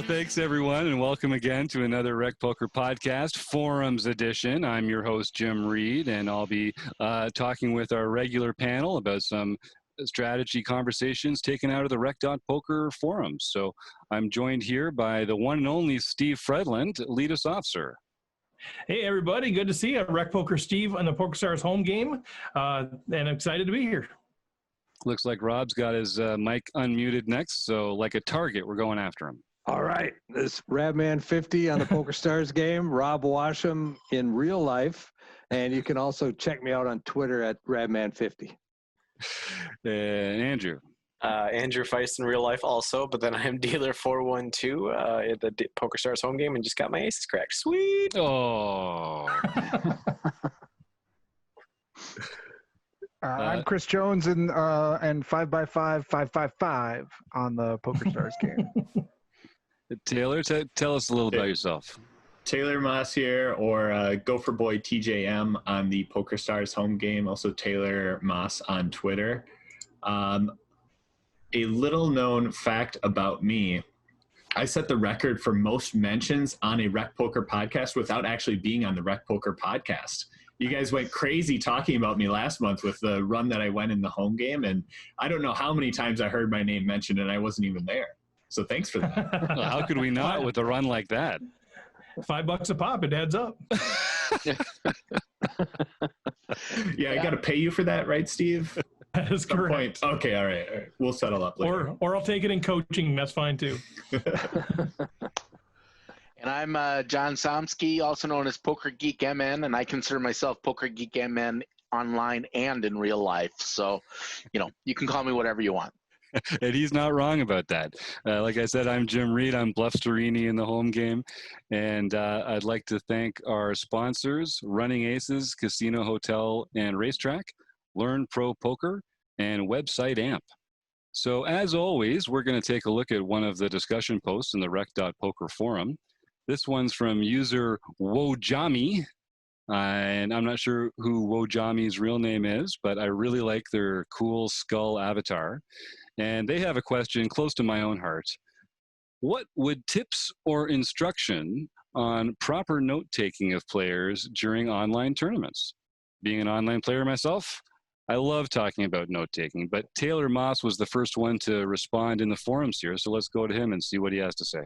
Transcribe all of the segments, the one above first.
Thanks, everyone, and welcome again to another rec.poker podcast, Forums Edition. I'm your host, Jim Reid, and I'll be talking with our regular panel about some strategy conversations taken out of the rec.poker forums. So I'm joined here by the one and only Steve Fredland. Lead us off, sir. Hey, everybody. Good to see you. Rec.poker Steve on the PokerStars home game, and I'm excited to be here. Looks like Rob's got his mic unmuted next, so like a target, we're going after him. All right, this Radman50 on the PokerStars game, Rob Washam in real life, and you can also check me out on Twitter at Radman50. And Andrew. Andrew Feist in real life also, but then I'm dealer 412 at the PokerStars home game and just got my aces cracked. Sweet. Oh. I'm Chris Jones and 5x5, 555 on the PokerStars game. Taylor, tell us a little about yourself. Taylor Moss here, or Gopher Boy TJM on the PokerStars home game. Also Taylor Moss on Twitter. A little known fact about me: I set the record for most mentions on a Rec Poker podcast without actually being on the Rec Poker podcast. You guys went crazy talking about me last month with the run that I went in the home game, and I don't know how many times I heard my name mentioned and I wasn't even there. So thanks for that. Well, how could we not with a run like that? $5 a pop, it adds up. Yeah, I got to pay you for that, right, Steve? That is correct. Okay, all right. We'll settle up later. Or I'll take it in coaching. That's fine too. And I'm John Somsky, also known as Poker Geek MN, and I consider myself Poker Geek MN online and in real life. So, you can call me whatever you want. And he's not wrong about that. Like I said, I'm Jim Reid. I'm Bluff Storini in the home game. And I'd like to thank our sponsors, Running Aces, Casino, Hotel, and Racetrack, Learn Pro Poker, and Website AMP. So as always, we're going to take a look at one of the discussion posts in the rec.poker forum. This one's from user Wojami, and I'm not sure who Wojami's real name is, but I really like their cool skull avatar. And they have a question close to my own heart. What would tips or instruction on proper note-taking of players during online tournaments? Being an online player myself, I love talking about note-taking, but Taylor Moss was the first one to respond in the forums here, so let's go to him and see what he has to say.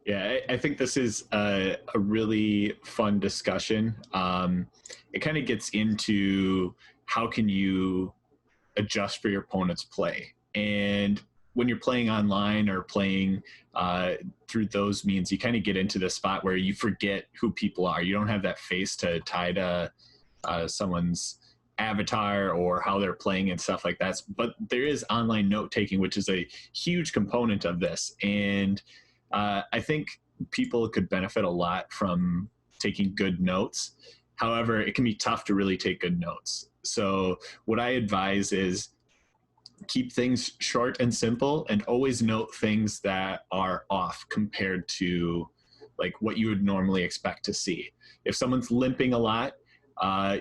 Yeah, I think this is a really fun discussion. It kind of gets into how can you adjust for your opponent's play. And when you're playing online or playing through those means, you kind of get into the spot where you forget who people are. You don't have that face to tie to someone's avatar or how they're playing and stuff like that. But there is online note-taking, which is a huge component of this. And I think people could benefit a lot from taking good notes. However, it can be tough to really take good notes. So what I advise is keep things short and simple and always note things that are off compared to like what you would normally expect to see. If someone's limping a lot,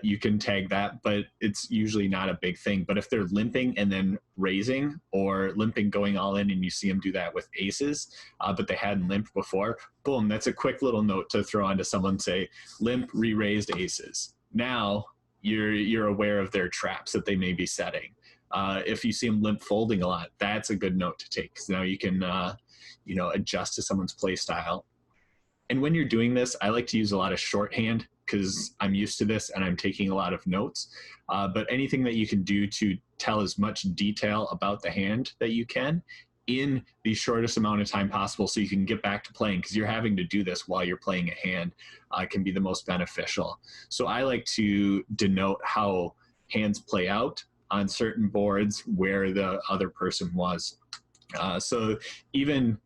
you can tag that, but it's usually not a big thing. But if they're limping and then raising, or limping going all in, and you see them do that with aces, but they hadn't limped before, boom, that's a quick little note to throw onto someone, say, limp, re-raised aces. Now you're aware of their traps that they may be setting. If you see them limp folding a lot, that's a good note to take, because now you can adjust to someone's play style. And when you're doing this, I like to use a lot of shorthand, because I'm used to this and I'm taking a lot of notes. But anything that you can do to tell as much detail about the hand that you can in the shortest amount of time possible, so you can get back to playing, because you're having to do this while you're playing a hand, can be the most beneficial. So I like to denote how hands play out on certain boards where the other person was. So even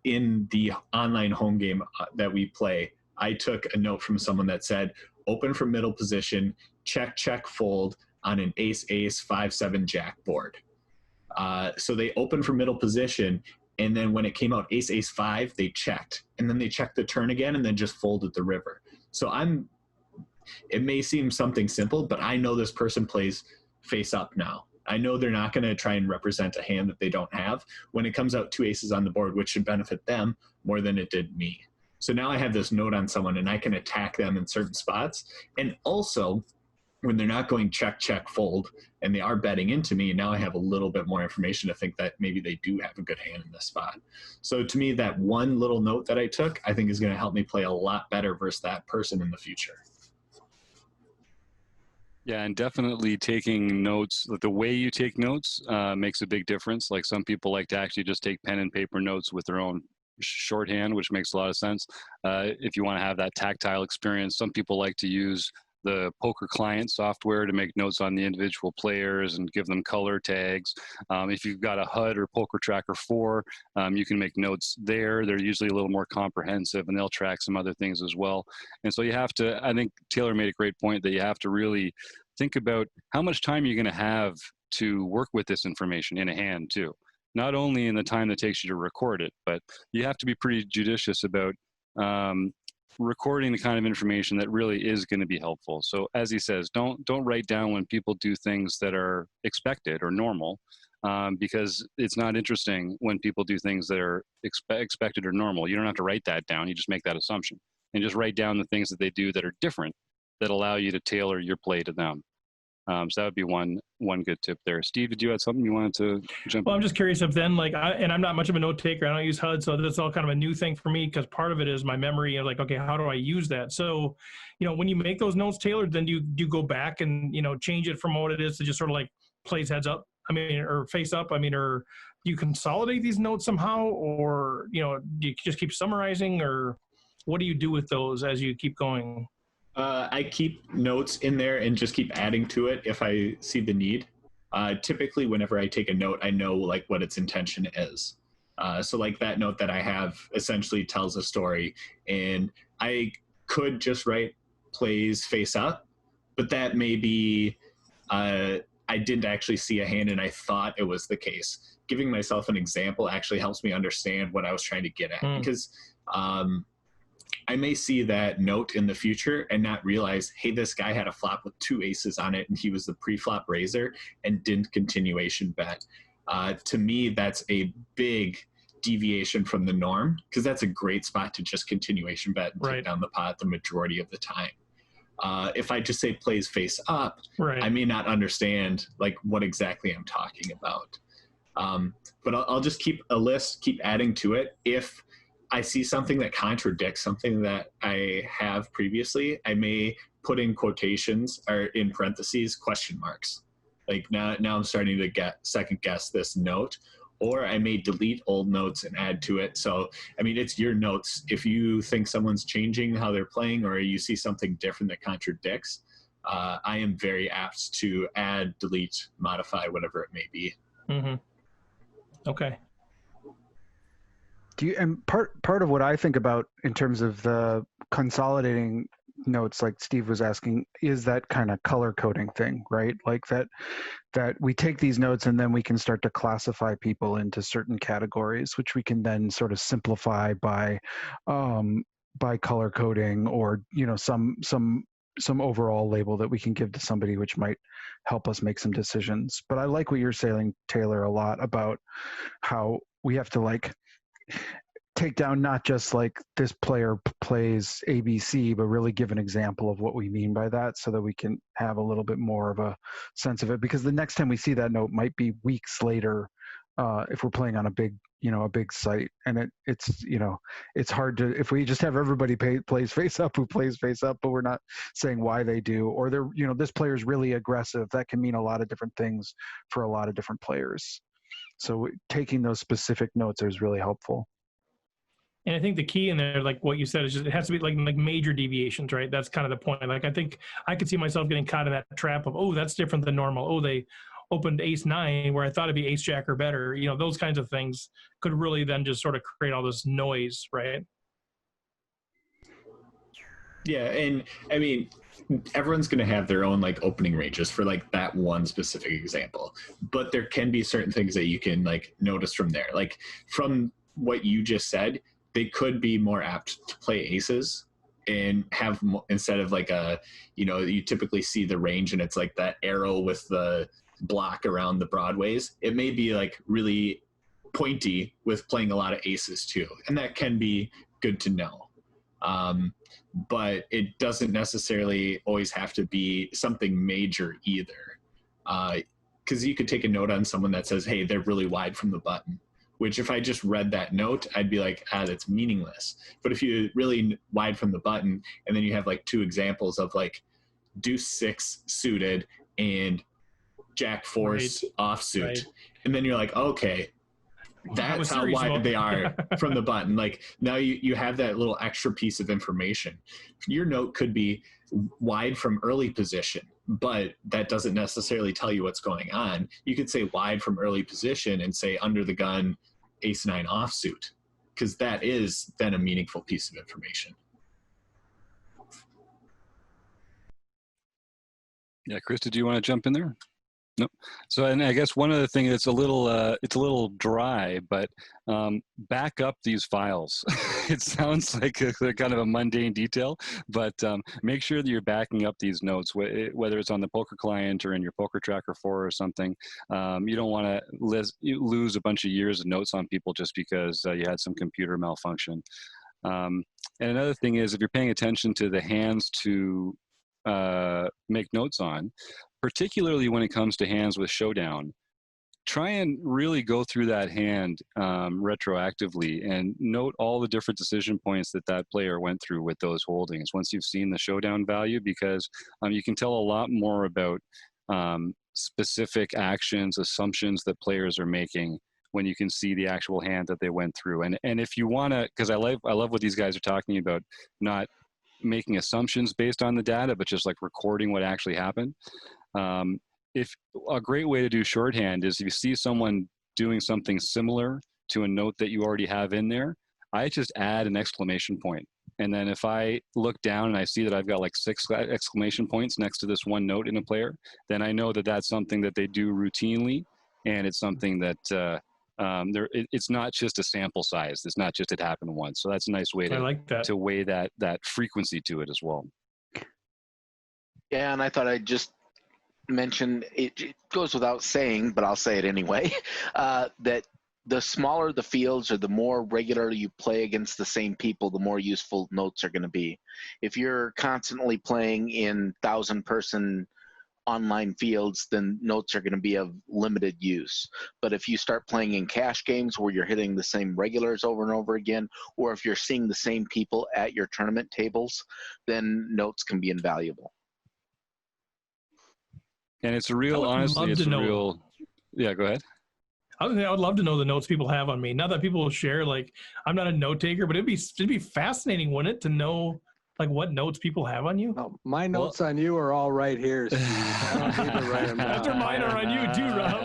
in the online home game that we play, I took a note from someone that said, open from middle position, check, check, fold on an ace, ace, 5-7 jack board. So they opened from middle position, and then when it came out ace, ace, 5, they checked. And then they checked the turn again and then just folded the river. So it may seem something simple, but I know this person plays face up now. I know they're not going to try and represent a hand that they don't have when it comes out 2 aces on the board, which should benefit them more than it did me. So now I have this note on someone and I can attack them in certain spots. And also, when they're not going check, check, fold, and they are betting into me, now I have a little bit more information to think that maybe they do have a good hand in this spot. So to me, that one little note that I took, I think is going to help me play a lot better versus that person in the future. Yeah, and definitely taking notes, the way you take notes makes a big difference. Like some people like to actually just take pen and paper notes with their own shorthand, which makes a lot of sense. If you want to have that tactile experience, some people like to use the poker client software to make notes on the individual players and give them color tags. If you've got a HUD or Poker Tracker 4, you can make notes there. They're usually a little more comprehensive and they'll track some other things as well. And so you have to, I think Taylor made a great point that you have to really think about how much time you're going to have to work with this information in a hand too. Not only in the time that takes you to record it, but you have to be pretty judicious about recording the kind of information that really is going to be helpful. So as he says, don't write down when people do things that are expected or normal, because it's not interesting when people do things that are expected or normal. You don't have to write that down. You just make that assumption and just write down the things that they do that are different that allow you to tailor your play to them. So that would be one good tip there. Steve, did you have something you wanted to jump Well, in? I'm just curious if then, like, and I'm not much of a note taker. I don't use HUD, so that's all kind of a new thing for me because part of it is my memory of like, okay, how do I use that? So, when you make those notes tailored, then do you go back and change it from what it is to just sort of like plays heads up? I mean, or face up? I mean, or do you consolidate these notes somehow, or do you just keep summarizing, or what do you do with those as you keep going? I keep notes in there and just keep adding to it if I see the need. Typically, whenever I take a note, I know like what its intention is. So like that note that I have essentially tells a story, and I could just write plays face up, but that may be I didn't actually see a hand and I thought it was the case. Giving myself an example actually helps me understand what I was trying to get at, because I may see that note in the future and not realize, hey, this guy had a flop with 2 aces on it and he was the pre-flop raiser and didn't continuation bet. To me, that's a big deviation from the norm, because that's a great spot to just continuation bet and take down the pot the majority of the time. If I just say plays face up, I may not understand like what exactly I'm talking about. But I'll just keep a list, keep adding to it. If I see something that contradicts something that I have previously, I may put in quotations or in parentheses question marks. Like now I'm starting to second guess this note, or I may delete old notes and add to it. So, I mean, it's your notes. If you think someone's changing how they're playing, or you see something different that contradicts, I am very apt to add, delete, modify, whatever it may be. Mm-hmm. Okay. And part of what I think about in terms of the consolidating notes, like Steve was asking, is that kind of color coding thing, right? Like that we take these notes and then we can start to classify people into certain categories, which we can then sort of simplify by color coding, or some overall label that we can give to somebody, which might help us make some decisions. But I like what you're saying, Taylor, a lot about how we have to like take down not just like this player plays ABC, but really give an example of what we mean by that, so that we can have a little bit more of a sense of it. Because the next time we see that note might be weeks later, if we're playing on a big site, and it's hard to, if we just have everybody plays face up who plays face up, but we're not saying why they do, or they're this player's really aggressive. That can mean a lot of different things for a lot of different players. So taking those specific notes is really helpful. And I think the key in there, like what you said, is just it has to be like major deviations, right? That's kind of the point. Like I think I could see myself getting caught in that trap of, oh, that's different than normal. Oh, they opened ace-9 where I thought it'd be ace-jack or better. Those kinds of things could really then just sort of create all this noise, right? Yeah, and I mean, everyone's going to have their own like opening ranges for like that one specific example, but there can be certain things that you can like notice from there. Like from what you just said, they could be more apt to play aces and have instead of like you typically see the range and it's like that arrow with the block around the broadways. It may be like really pointy with playing a lot of aces too, and that can be good to know. But it doesn't necessarily always have to be something major either. Because you could take a note on someone that says, hey, they're really wide from the button, which if I just read that note, I'd be like, that's meaningless. But if you're really wide from the button, and then you have like 2 examples of like deuce 6 suited and jack 4 offsuit, right. And then you're like, okay, that's how wide they are from the button. Like now you have that little extra piece of information. Your note could be wide from early position, but that doesn't necessarily tell you what's going on. You could say wide from early position and say under the gun ace 9 offsuit, because that is then a meaningful piece of information. Yeah, Chris, did you want to jump in there? No. So, and I guess one other thing that's it's a little dry, but back up these files. It sounds like a kind of a mundane detail, but make sure that you're backing up these notes, whether it's on the poker client or in your Poker Tracker 4 or something. You don't want to lose a bunch of years of notes on people just because you had some computer malfunction. And another thing is, if you're paying attention to the hands to make notes on, particularly when it comes to hands with showdown, try and really go through that hand retroactively and note all the different decision points that player went through with those holdings once you've seen the showdown value, because you can tell a lot more about specific actions, assumptions that players are making when you can see the actual hand that they went through. And if you want to, because I love what these guys are talking about, not making assumptions based on the data, but just like recording what actually happened. If a great way to do shorthand is if you see someone doing something similar to a note that you already have in there, I just add an exclamation point. And then if I look down and I see that I've got like 6 exclamation points next to this one note in a player, then I know that that's something that they do routinely, and it's something that it's not just a sample size. It's not just it happened once. So that's a nice way to weigh that frequency to it as well. Yeah, and I thought I'd just mention, it goes without saying, but I'll say it anyway, that the smaller the fields or the more regularly you play against the same people, the more useful notes are going to be. If you're constantly playing in 1,000-person online fields, then notes are going to be of limited use. But if you start playing in cash games where you're hitting the same regulars over and over again, or if you're seeing the same people at your tournament tables, then notes can be invaluable. And it's a real, honestly, it's a real, yeah, go ahead. I would love to know the notes people have on me. Not that people will share, like, I'm not a note taker, but it'd be fascinating, wouldn't it, to know like what notes people have on you? Oh, my notes on you are all right here, Steve. I don't need to write them down. That's where mine are on you too, Rob.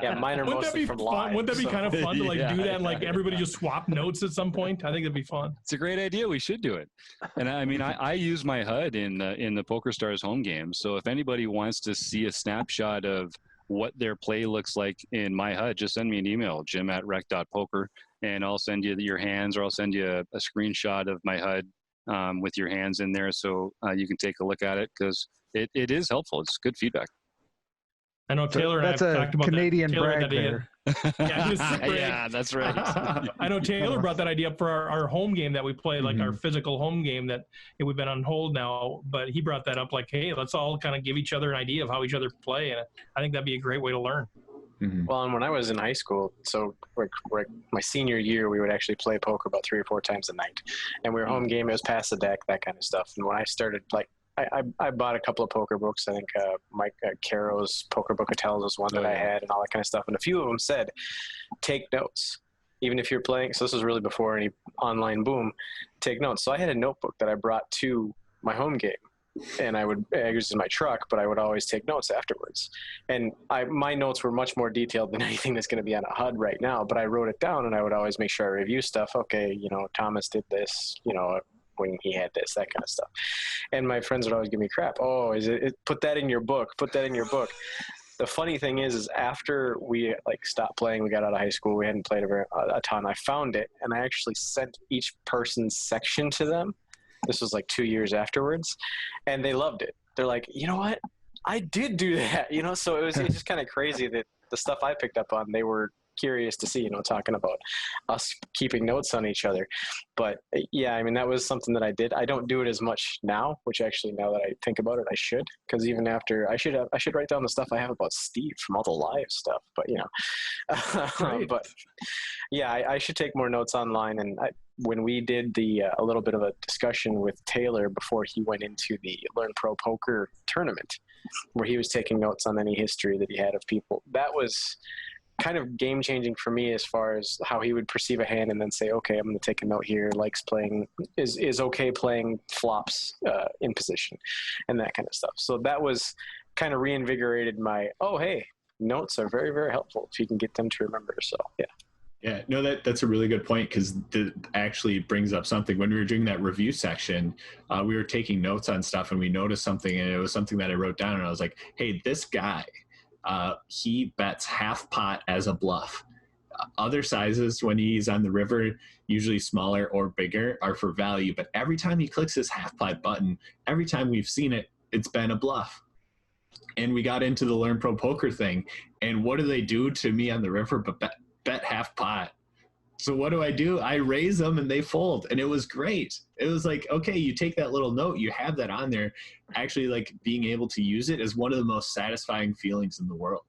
Yeah, mine are mostly from live. Wouldn't that be kind of fun to like do that and like everybody just swap notes at some point? I think it'd be fun. It's a great idea. We should do it. And I mean, I use my HUD in the PokerStars home game. So if anybody wants to see a snapshot of what their play looks like in my HUD, just send me an email, jim@rec.poker, and I'll send you your hands, or I'll send you a screenshot of my HUD with your hands in there, so you can take a look at it, because it is helpful. It's good feedback. I know Taylor and I have talked about Canadian that. brag there. Yeah, that's right. I know Taylor brought that idea up for our home game that we play, like our physical home game that we've been on hold now, but he brought that up like, hey, let's all kind of give each other an idea of how each other play, and I think that'd be a great way to learn. Well, and when I was in high school, so like my senior year, we would actually play poker about 3 or 4 times a night, and we were home game. It was pass the deck, that kind of stuff. And when I started, like, I bought a couple of poker books. I think Mike Caro's Poker Book of Tells was one that I had, and all that kind of stuff. And a few of them said, take notes, even if you're playing. So this was really before any online boom. Take notes. So I had a notebook that I brought to my home game, and I use it in my truck, but I would always take notes afterwards. And my notes were much more detailed than anything that's going to be on a HUD right now, but I wrote it down, and I would always make sure I review stuff. Okay, Thomas did this, when he had this, that kind of stuff. And my friends would always give me crap. Oh, put that in your book. Put that in your book. The funny thing is after we stopped playing, we got out of high school, we hadn't played a ton. I found it, and I actually sent each person's section to them. This was like 2 years afterwards, and they loved it. They're like, you know what? I did do that, so it's just kind of crazy that the stuff I picked up on, they were curious to see, talking about us keeping notes on each other. But yeah, I mean, that was something that I did. I don't do it as much now, which actually, now that I think about it, I should, because even after I should write down the stuff I have about Steve from all the live stuff, but Right. but yeah, I should take more notes online. And when we did a little bit of a discussion with Taylor before he went into the Learn Pro Poker tournament, where he was taking notes on any history that he had of people, that was kind of game changing for me as far as how he would perceive a hand and then say, okay, I'm going to take a note here. Is okay playing flops in position and that kind of stuff. So that was kind of reinvigorated my, oh, hey, notes are very, very helpful if you can get them to remember. So yeah. Yeah, no, that's a really good point, because that actually brings up something. When we were doing that review section, we were taking notes on stuff, and we noticed something, and it was something that I wrote down, and I was like, hey, this guy, he bets half pot as a bluff. Other sizes, when he's on the river, usually smaller or bigger, are for value, but every time he clicks his half pot button, every time we've seen it, it's been a bluff. And we got into the Learn Pro Poker thing, and what do they do to me on the river but bet half pot? So what do? I raise them and they fold, and it was great. It was like, okay, you take that little note, you have that on there. Actually, like, being able to use it is one of the most satisfying feelings in the world.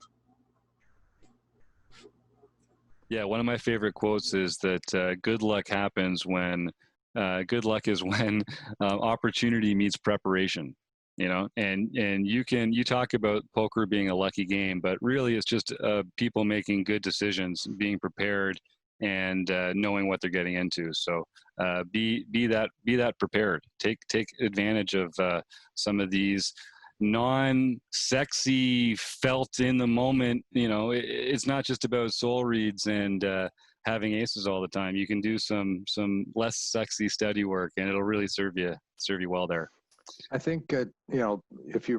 Yeah, one of my favorite quotes is that good luck happens when good luck is when opportunity meets preparation. And you talk about poker being a lucky game, but really it's just people making good decisions, being prepared, and knowing what they're getting into. So be that prepared. Take advantage of some of these non-sexy, felt in the moment. It's not just about soul reads and having aces all the time. You can do some less sexy study work, and it'll really serve you well there. I think if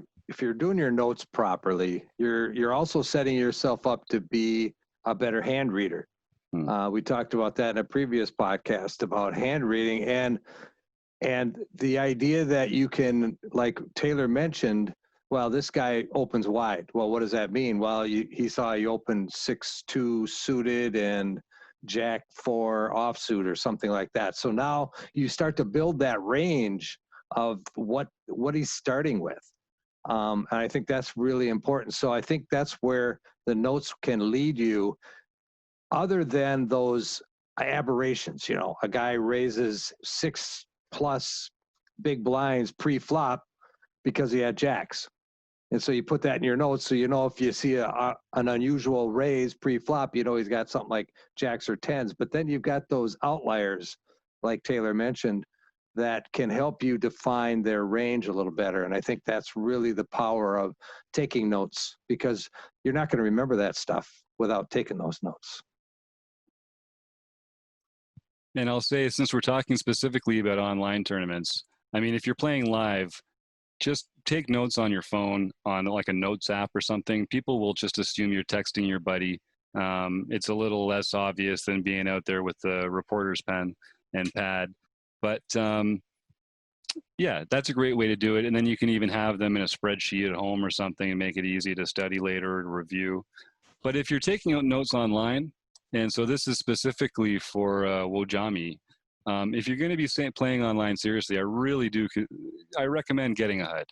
you're doing your notes properly, you're also setting yourself up to be a better hand reader. We talked about that in a previous podcast about hand reading, and the idea that you can, like Taylor mentioned, well, this guy opens wide. Well, what does that mean? Well, he saw you open 6-2 suited and Jack-4 offsuit or something like that. So now you start to build that range of what he's starting with. And I think that's really important. So I think that's where the notes can lead you, other than those aberrations. A guy raises 6+ big blinds pre-flop because he had jacks. And so you put that in your notes, so if you see an unusual raise pre-flop, he's got something like jacks or tens. But then you've got those outliers, like Taylor mentioned, that can help you define their range a little better. And I think that's really the power of taking notes, because you're not going to remember that stuff without taking those notes. And I'll say, since we're talking specifically about online tournaments, I mean, if you're playing live, just take notes on your phone on like a notes app or something. People will just assume you're texting your buddy. It's a little less obvious than being out there with the reporter's pen and pad. But yeah, that's a great way to do it. And then you can even have them in a spreadsheet at home or something and make it easy to study later and review. But if you're taking out notes online, and so this is specifically for Wojami, if you're going to be playing online seriously, I recommend getting a HUD.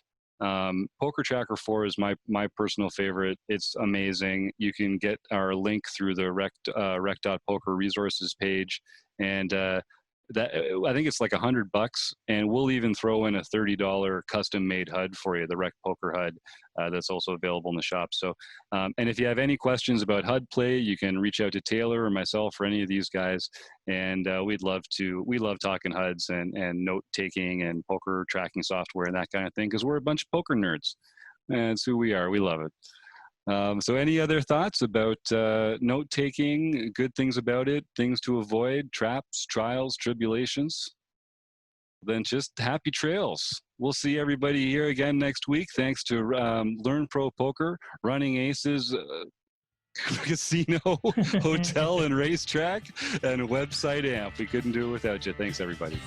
Poker Tracker 4 is my personal favorite. It's amazing. You can get our link through the rec.poker resources page, and that I think it's like $100, and we'll even throw in a $30 custom-made HUD for you, the Rec Poker HUD, that's also available in the shop. So, and if you have any questions about HUD play, you can reach out to Taylor or myself or any of these guys, and we love talking HUDs and note taking and poker tracking software and that kind of thing, because we're a bunch of poker nerds, and it's who we are. We love it. So any other thoughts about note-taking, good things about it, things to avoid, traps, trials, tribulations? Then just happy trails. We'll see everybody here again next week. Thanks to Learn Pro Poker, Running Aces, Casino, Hotel and Racetrack, and Website AMP. We couldn't do it without you. Thanks, everybody.